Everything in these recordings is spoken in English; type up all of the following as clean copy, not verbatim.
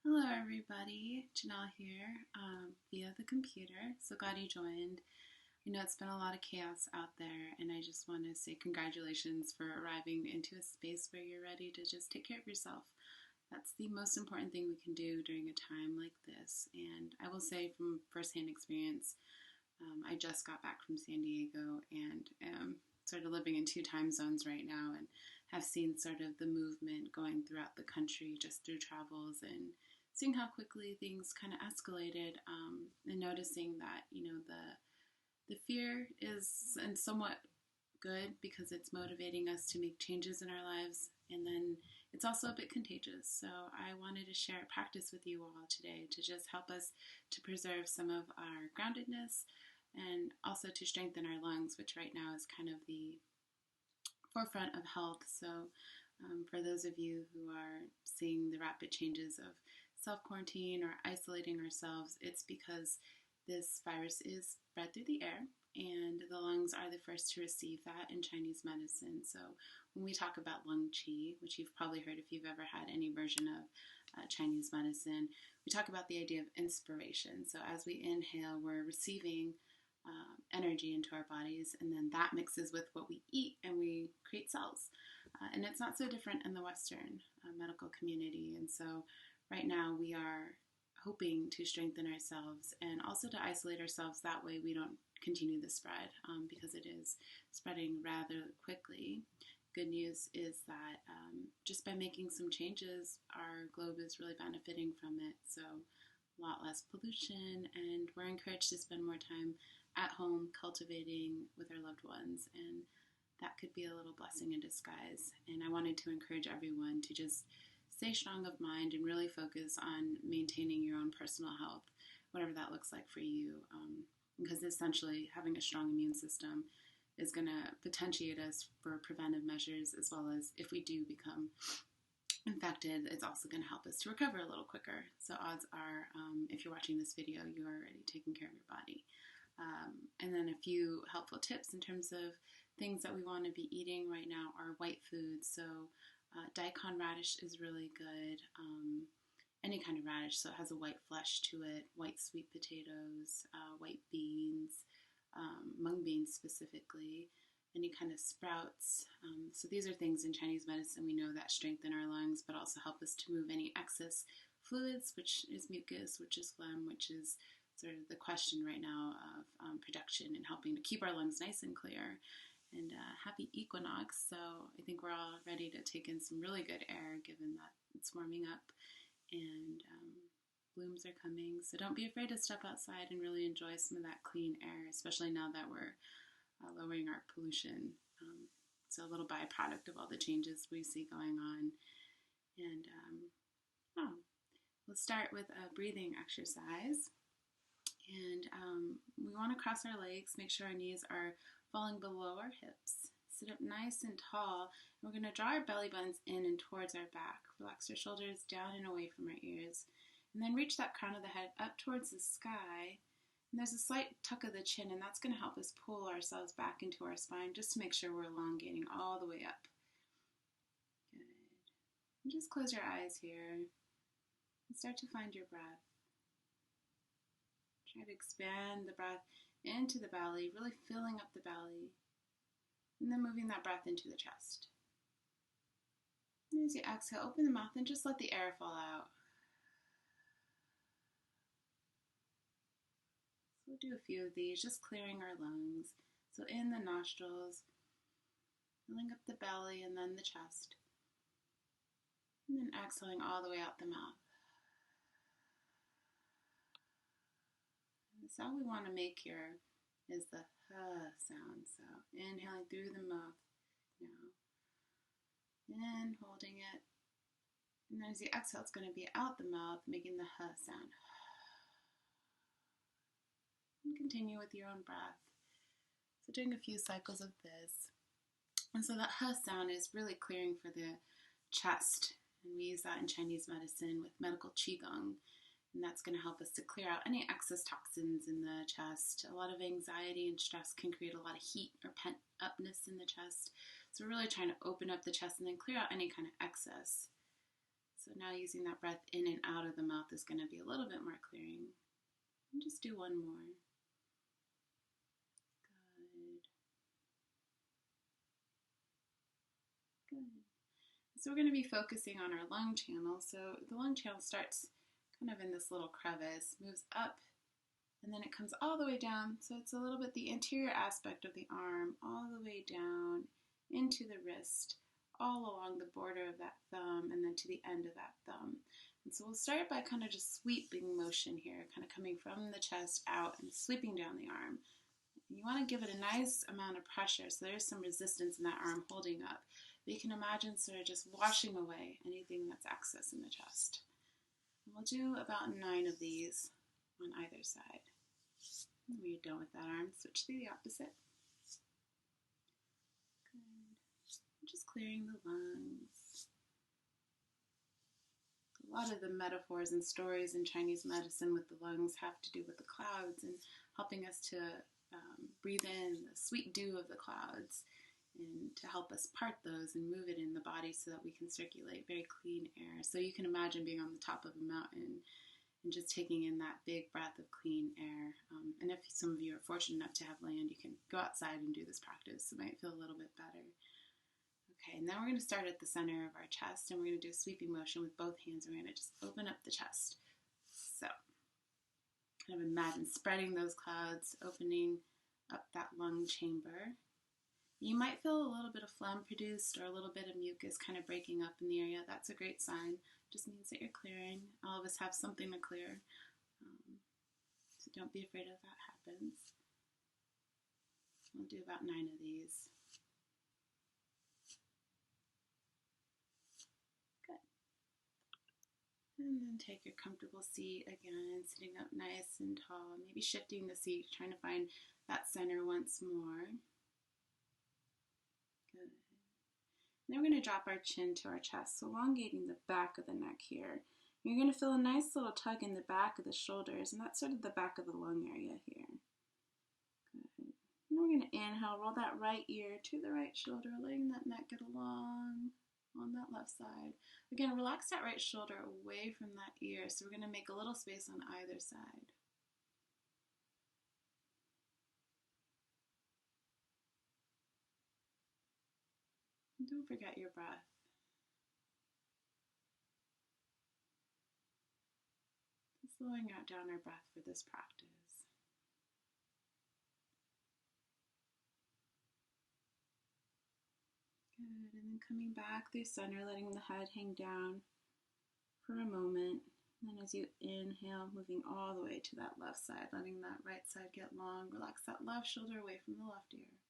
Hello, everybody. Janelle here via the computer. So glad you joined. I know it's been a lot of chaos out there, and I just want to say congratulations for arriving into a space where you're ready to just take care of yourself. That's the most important thing we can do during a time like this. And I will say from firsthand experience, I just got back from San Diego and am sort of living in two time zones right now and have seen sort of the movement going throughout the country just through travels and seeing how quickly things kind of escalated, and noticing that the fear is and somewhat good because it's motivating us to make changes in our lives, and then it's also a bit contagious. So I wanted to share a practice with you all today to just help us to preserve some of our groundedness and also to strengthen our lungs, which right now is kind of the forefront of health. So for those of you who are seeing the rapid changes of self-quarantine or isolating ourselves, it's because this virus is spread through the air, and the lungs are the first to receive that in Chinese medicine. So when we talk about lung qi, which you've probably heard if you've ever had any version of Chinese medicine, we talk about the idea of inspiration. So as we inhale, we're receiving energy into our bodies, and then that mixes with what we eat and we create cells. And it's not so different in the Western medical community. And so right now we are hoping to strengthen ourselves and also to isolate ourselves. That way we don't continue the spread, because it is spreading rather quickly. Good news is that just by making some changes, our globe is really benefiting from it. So a lot less pollution, and we're encouraged to spend more time at home cultivating with our loved ones, and that could be a little blessing in disguise. And I wanted to encourage everyone to just stay strong of mind and really focus on maintaining your own personal health, whatever that looks like for you, because essentially having a strong immune system is going to potentiate us for preventive measures, as well as if we do become infected, it's also going to help us to recover a little quicker. So odds are, if you're watching this video, you are already taking care of your body. And then a few helpful tips in terms of things that we want to be eating right now are white foods. So daikon radish is really good. Any kind of radish, so it has a white flesh to it. White sweet potatoes, white beans, mung beans specifically, any kind of sprouts. So these are things in Chinese medicine we know that strengthen our lungs, but also help us to move any excess fluids, which is mucus, which is phlegm, which is sort of the question right now of production and helping to keep our lungs nice and clear. And happy equinox. So I think we're all ready to take in some really good air, given that it's warming up and blooms are coming. So don't be afraid to step outside and really enjoy some of that clean air, especially now that we're lowering our pollution. So a little byproduct of all the changes we see going on. And we'll start with a breathing exercise. And we want to cross our legs, make sure our knees are falling below our hips. Sit up nice and tall. And we're going to draw our belly buttons in and towards our back. Relax our shoulders down and away from our ears. And then reach that crown of the head up towards the sky. And there's a slight tuck of the chin, and that's going to help us pull ourselves back into our spine just to make sure we're elongating all the way up. Good. And just close your eyes here and start to find your breath. Try to expand the breath into the belly, really filling up the belly, and then moving that breath into the chest. And as you exhale, open the mouth and just let the air fall out. So we'll do a few of these, just clearing our lungs. So in the nostrils, filling up the belly and then the chest, and then exhaling all the way out the mouth. The sound we want to make here is the huh sound. So inhaling through the mouth now. And holding it. And then as you exhale, it's going to be out the mouth, making the huh sound. And continue with your own breath. So doing a few cycles of this. And so that huh sound is really clearing for the chest. And we use that in Chinese medicine with medical qigong. And that's going to help us to clear out any excess toxins in the chest. A lot of anxiety and stress can create a lot of heat or pent-upness in the chest. So we're really trying to open up the chest and then clear out any kind of excess. So now using that breath in and out of the mouth is going to be a little bit more clearing. And just do one more. Good. So we're going to be focusing on our lung channel. So the lung channel starts kind of in this little crevice, moves up, and then it comes all the way down. So it's a little bit the anterior aspect of the arm, all the way down into the wrist, all along the border of that thumb, and then to the end of that thumb. And so we'll start by kind of just sweeping motion here, kind of coming from the chest out and sweeping down the arm. You want to give it a nice amount of pressure, so there's some resistance in that arm holding up. But you can imagine sort of just washing away anything that's excess in the chest. And we'll do about 9 of these on either side. When you're done with that arm, switch to the opposite. Good. Just clearing the lungs. A lot of the metaphors and stories in Chinese medicine with the lungs have to do with the clouds and helping us to breathe in the sweet dew of the clouds and to help us part those and move it in the body so that we can circulate very clean air. So you can imagine being on the top of a mountain and just taking in that big breath of clean air. And if some of you are fortunate enough to have land, you can go outside and do this practice. It might feel a little bit better. Okay, and then we're going to start at the center of our chest, and we're going to do a sweeping motion with both hands. We're going to just open up the chest. So kind of imagine spreading those clouds, opening up that lung chamber. You might feel a little bit of phlegm produced or a little bit of mucus kind of breaking up in the area. That's a great sign. Just means that you're clearing. All of us have something to clear. So don't be afraid if that happens. We'll do about 9 of these. Good. And then take your comfortable seat again, sitting up nice and tall, maybe shifting the seat, trying to find that center once more. Good. Then we're going to drop our chin to our chest, so elongating the back of the neck here. You're going to feel a nice little tug in the back of the shoulders, and that's sort of the back of the lung area here. Good. And we're going to inhale, roll that right ear to the right shoulder, letting that neck get long on that left side. Again, relax that right shoulder away from that ear, so we're going to make a little space on either side. And don't forget your breath. Slowing out down our breath for this practice. Good, and then coming back through center, letting the head hang down for a moment. And then as you inhale, moving all the way to that left side, letting that right side get long. Relax that left shoulder away from the left ear.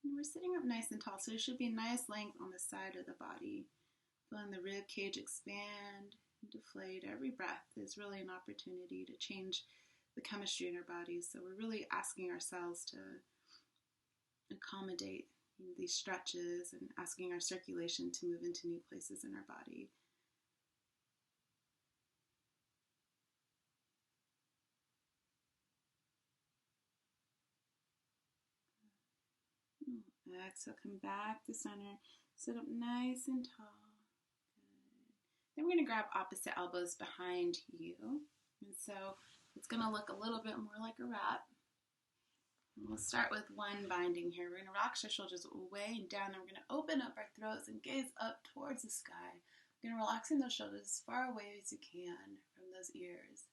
And we're sitting up nice and tall, so there should be a nice length on the side of the body. Feeling the rib cage expand and deflate. Every breath is really an opportunity to change the chemistry in our bodies. So we're really asking ourselves to accommodate these stretches and asking our circulation to move into new places in our body. Exhale, come back to center. Sit up nice and tall. Good. Then we're going to grab opposite elbows behind you. And so it's going to look a little bit more like a wrap. And we'll start with one binding here. We're going to relax our shoulders away and down. And we're going to open up our throats and gaze up towards the sky. We're going to relaxing those shoulders as far away as you can from those ears.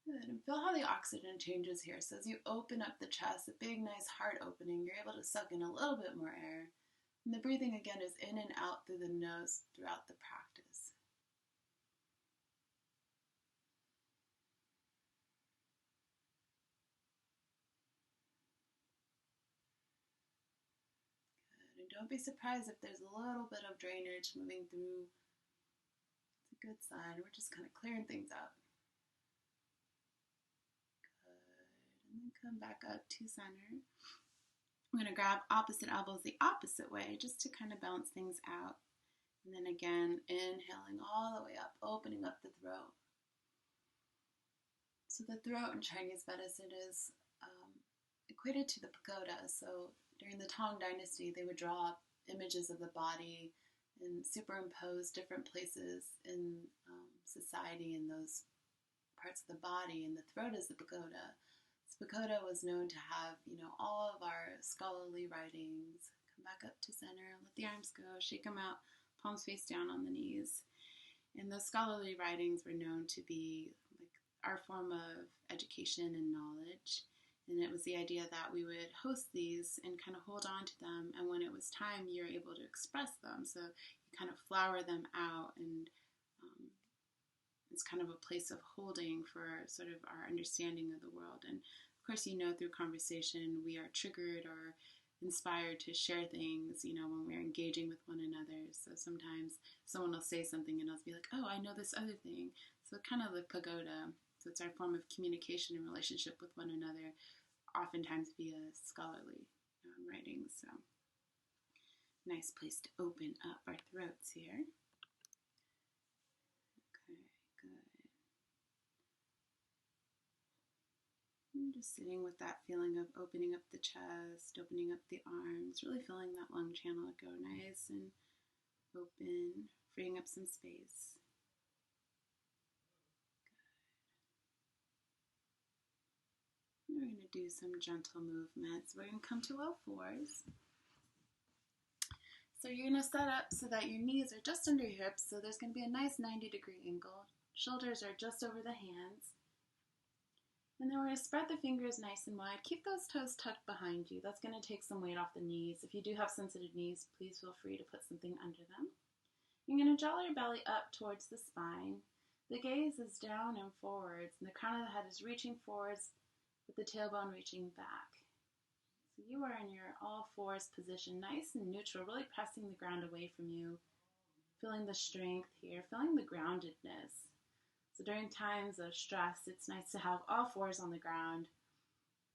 Good, and feel how the oxygen changes here. So as you open up the chest, a big nice heart opening, you're able to suck in a little bit more air. And the breathing again is in and out through the nose throughout the practice. Good, and don't be surprised if there's a little bit of drainage moving through. It's a good sign. We're just kind of clearing things up. And then come back up to center. I'm going to grab opposite elbows the opposite way just to kind of balance things out. And then again, inhaling all the way up, opening up the throat. So the throat in Chinese medicine is equated to the pagoda. So during the Tang Dynasty, they would draw up images of the body and superimpose different places in society in those parts of the body. And the throat is the pagoda. So pagoda was known to have, all of our scholarly writings. Come back up to center, let the arms go, shake them out, palms face down on the knees. And those scholarly writings were known to be like our form of education and knowledge. And it was the idea that we would host these and kind of hold on to them. And when it was time, you're able to express them. So you kind of flower them out, and it's kind of a place of holding for sort of our understanding of the world. And of course, through conversation, we are triggered or inspired to share things, when we're engaging with one another. So sometimes someone will say something and I'll be like, oh, I know this other thing. So kind of like pagoda. So it's our form of communication and relationship with one another, oftentimes via scholarly writings. So nice place to open up our throats here. Okay, good. And just sitting with that feeling of opening up the chest, opening up the arms, really feeling that lung channel go nice and open, freeing up some space. Good. We're going to do some gentle movements. We're going to come to all fours. So you're going to set up so that your knees are just under your hips, so there's going to be a nice 90-degree angle. Shoulders are just over the hands. And then we're going to spread the fingers nice and wide. Keep those toes tucked behind you. That's going to take some weight off the knees. If you do have sensitive knees, please feel free to put something under them. You're going to draw your belly up towards the spine. The gaze is down and forwards, and the crown of the head is reaching forwards with the tailbone reaching back. So you are in your all fours position, nice and neutral, really pressing the ground away from you, feeling the strength here, feeling the groundedness. So during times of stress, it's nice to have all fours on the ground,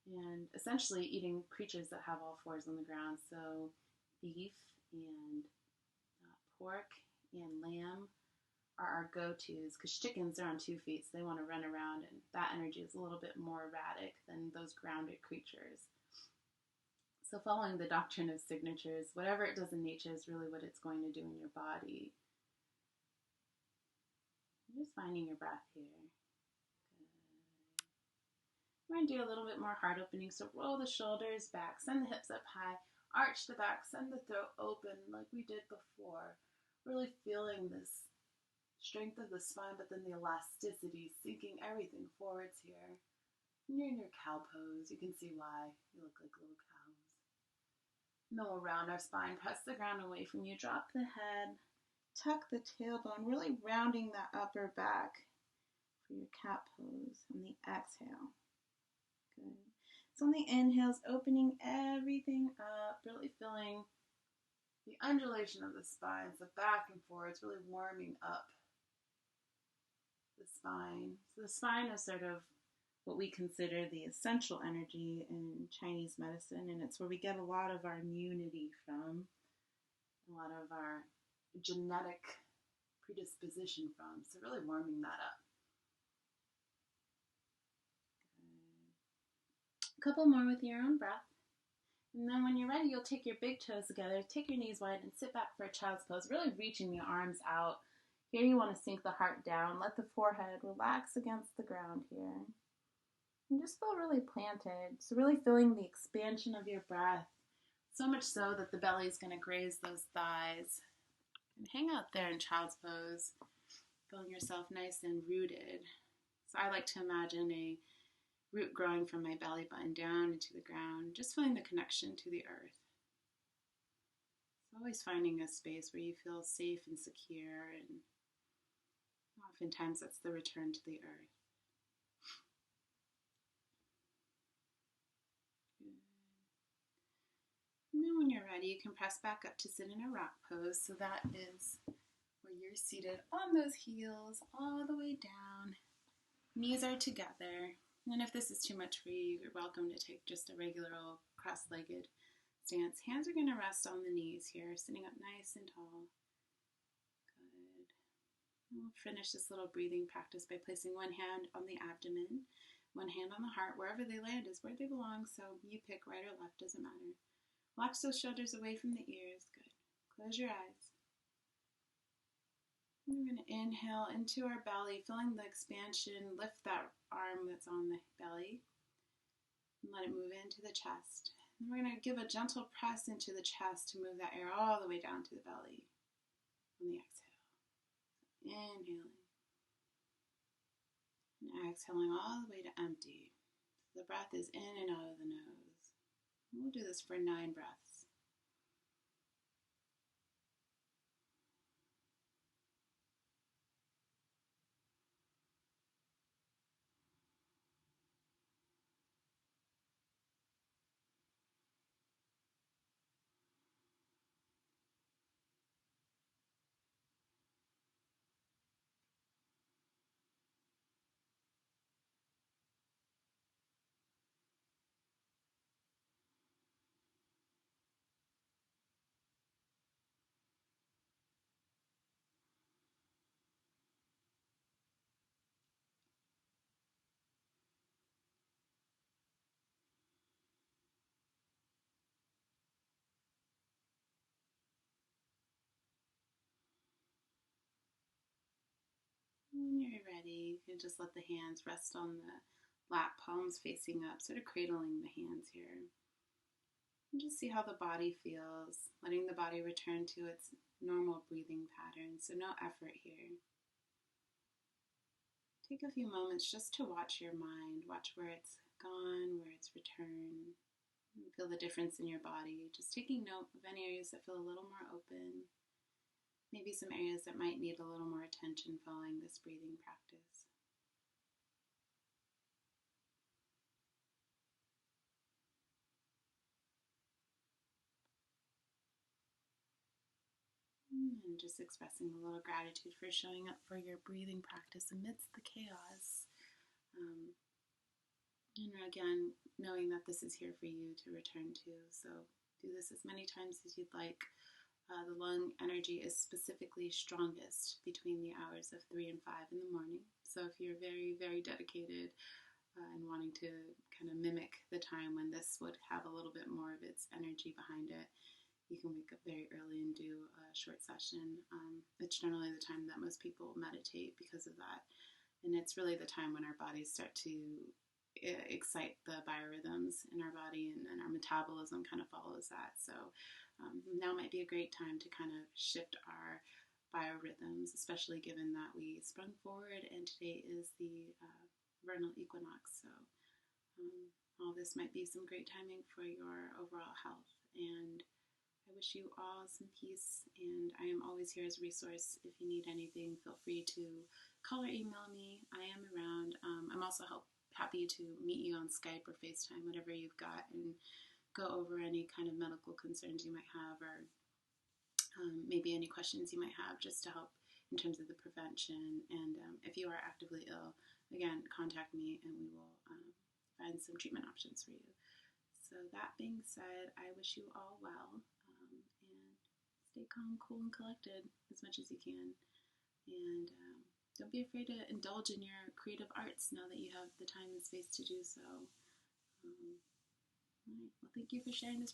and essentially eating creatures that have all fours on the ground. So beef and pork and lamb are our go-tos, because chickens are on 2 feet, so they want to run around, and that energy is a little bit more erratic than those grounded creatures. So following the doctrine of signatures, whatever it does in nature is really what it's going to do in your body. Just finding your breath here. Good. We're going to do a little bit more heart opening. So roll the shoulders back, send the hips up high, arch the back, send the throat open like we did before. Really feeling this strength of the spine, but then the elasticity, sinking everything forwards here. And you're in your cow pose. You can see why. You look like little cows. And then we'll round our spine, press the ground away from you, drop the head, tuck the tailbone, really rounding that upper back for your cat pose on the exhale. Good. So on the inhales, opening everything up, really feeling the undulation of the spine, so back and forwards, really warming up the spine. So the spine is sort of what we consider the essential energy in Chinese medicine, and it's where we get a lot of our immunity from, a lot of our genetic predisposition from. So really warming that up. Good. A couple more with your own breath. And then when you're ready, you'll take your big toes together, take your knees wide, and sit back for a child's pose, really reaching the arms out. Here you want to sink the heart down, let the forehead relax against the ground here. And just feel really planted. So really feeling the expansion of your breath, so much so that the belly is going to graze those thighs. And hang out there in child's pose, feeling yourself nice and rooted. So I like to imagine a root growing from my belly button down into the ground, just feeling the connection to the earth. So always finding a space where you feel safe and secure, and oftentimes that's the return to the earth. Good. And then when you're ready, you can press back up to sit in a rock pose. So that is where you're seated on those heels all the way down. Knees are together. And if this is too much for you, you're welcome to take just a regular old cross-legged stance. Hands are going to rest on the knees here, sitting up nice and tall. Good. We'll finish this little breathing practice by placing one hand on the abdomen, one hand on the heart. Wherever they land is where they belong, so you pick right or left, doesn't matter. Watch those shoulders away from the ears. Good. Close your eyes. We're going to inhale into our belly, feeling the expansion. Lift that arm that's on the belly and let it move into the chest. And we're going to give a gentle press into the chest to move that air all the way down to the belly on the exhale. Inhaling and exhaling all the way to empty. The breath is in and out of the nose. We'll do this for 9 breaths. When you're ready, you can just let the hands rest on the lap, palms facing up, sort of cradling the hands here. And just see how the body feels, letting the body return to its normal breathing pattern, so no effort here. Take a few moments just to watch your mind, watch where it's gone, where it's returned. Feel the difference in your body, just taking note of any areas that feel a little more open, maybe some areas that might need a little more attention following this breathing practice. And just expressing a little gratitude for showing up for your breathing practice amidst the chaos. Again, knowing that this is here for you to return to. So do this as many times as you'd like. The lung energy is specifically strongest between the hours of 3 and 5 in the morning. So if you're very, very dedicated and wanting to kind of mimic the time when this would have a little bit more of its energy behind it, you can wake up very early and do a short session. It's generally the time that most people meditate because of that. And it's really the time when our bodies start to excite the biorhythms in our body, and our metabolism kind of follows that. So now might be a great time to kind of shift our biorhythms, especially given that we sprung forward and today is the vernal equinox. So all this might be some great timing for your overall health. And I wish you all some peace, and I am always here as a resource. If you need anything, feel free to call or email me. I am around. I'm also happy to meet you on Skype or FaceTime, whatever you've got, and go over any kind of medical concerns you might have, or maybe any questions you might have, just to help in terms of the prevention. And if you are actively ill, again, contact me and we will find some treatment options for you. So that being said, I wish you all well, and stay calm, cool, and collected as much as you can. And don't be afraid to indulge in your creative arts now that you have the time and space to do so. All right. Well, thank you for sharing this